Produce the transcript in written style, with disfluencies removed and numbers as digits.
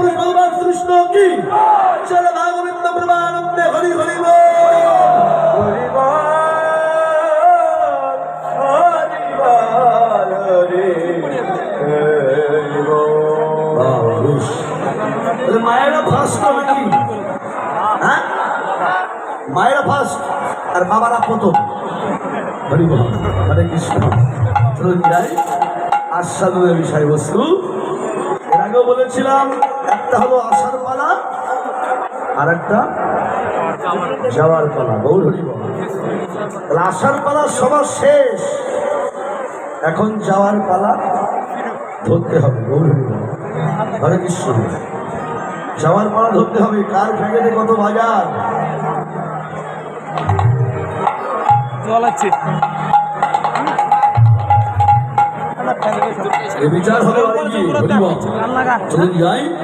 পুরুষ ভগবান কৃষ্ণ কি চলে ভাগবত প্রমানন্দে হরি হরি বল। মায়েরা ফার্স্ট নাকি? হ্যাঁ, মায়েরা ফার্স্ট আর বাবারা প্রথম। হরি বল, হরে কৃষ্ণ। চলুন যাই আস্বাদনের বিষয়বস্তু। এর আগেও বলেছিলাম একটা হলো আসার পালা আর একটা যাওয়ার পালা। গৌর হরি বল। তাহলে আসার পালা সবার শেষ, এখন যাওয়ার পালা ধরতে হবে। গৌর হরি বল, হরে কৃষ্ণ। যাওয়ার পালা ধরতে হবে। কার প্যাকেটে কত বাজার বিচার হবে। চলুন যাই।